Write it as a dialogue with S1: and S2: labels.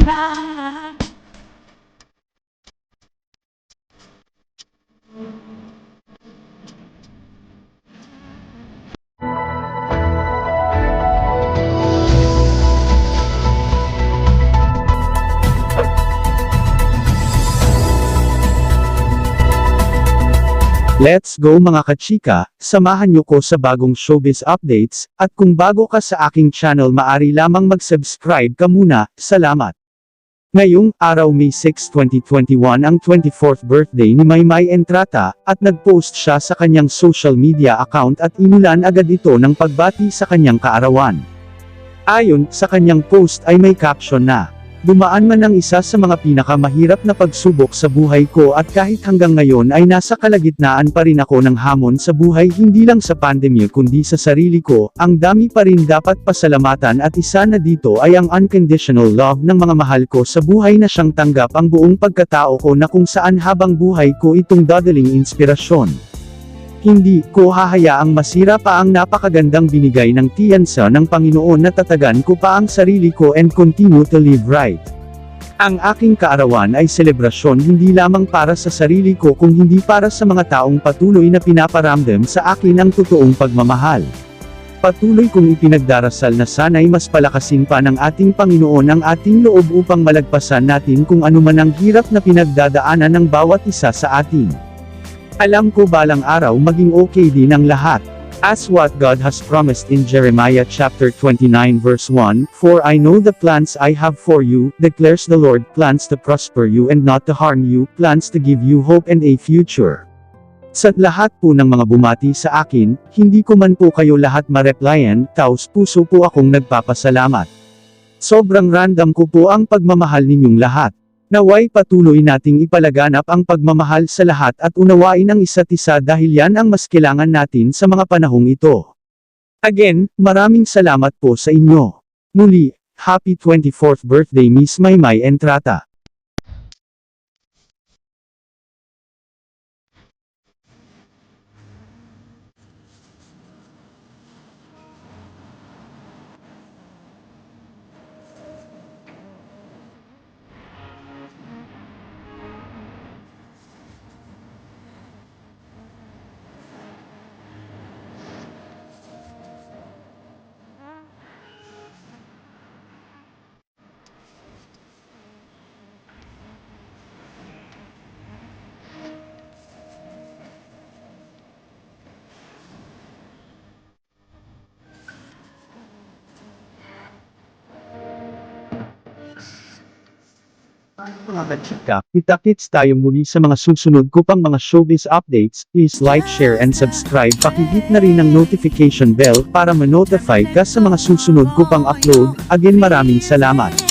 S1: Let's go mga kachika, samahan niyo ko sa bagong showbiz updates, at kung bago ka sa aking channel maari lamang mag-subscribe ka muna, salamat. Ngayong araw May 6, 2021 ang 24th birthday ni Maymay Entrata, at nag-post siya sa kanyang social media account at inulan agad ito ng pagbati sa kanyang kaarawan. Ayon sa kanyang post ay may caption na, "Dumaan man ang isa sa mga pinakamahirap na pagsubok sa buhay ko at kahit hanggang ngayon ay nasa kalagitnaan pa rin ako ng hamon sa buhay hindi lang sa pandemya kundi sa sarili ko, ang dami pa rin dapat pasalamatan at isa na dito ay ang unconditional love ng mga mahal ko sa buhay na siyang tanggap ang buong pagkatao ko na kung saan habang buhay ko itong dadaling inspirasyon. Hindi ko hahayaang masira pa ang napakagandang binigay ng tiyansa ng Panginoon na tatagan ko pa ang sarili ko and continue to live right. Ang aking kaarawan ay selebrasyon hindi lamang para sa sarili ko kung hindi para sa mga taong patuloy na pinaparamdam sa akin ang totoong pagmamahal. Patuloy kong ipinagdarasal na sana'y mas palakasin pa ng ating Panginoon ang ating loob upang malagpasan natin kung anuman ang hirap na pinagdadaanan ng bawat isa sa atin. Alam ko balang araw maging okay din ang lahat. As what God has promised in Jeremiah chapter 29 verse 1, "For I know the plans I have for you, declares the Lord, plans to prosper you and not to harm you, plans to give you hope and a future." Sa lahat po ng mga bumati sa akin, hindi ko man po kayo lahat ma-replyan, taos puso po akong nagpapasalamat. Sobrang random ko po ang pagmamahal ninyong lahat. Naway patuloy nating ipalaganap ang pagmamahal sa lahat at unawain ang isa't isa dahil yan ang mas kailangan natin sa mga panahong ito. Again, maraming salamat po sa inyo. Muli, happy 24th birthday Miss Maymay Entrata. Mga kachika, kita-kits tayo muli sa mga susunod ko pang mga showbiz updates. Please like, share and subscribe. Pakihit na rin ang notification bell para ma-notify ka sa mga susunod ko pang upload. Again, maraming salamat.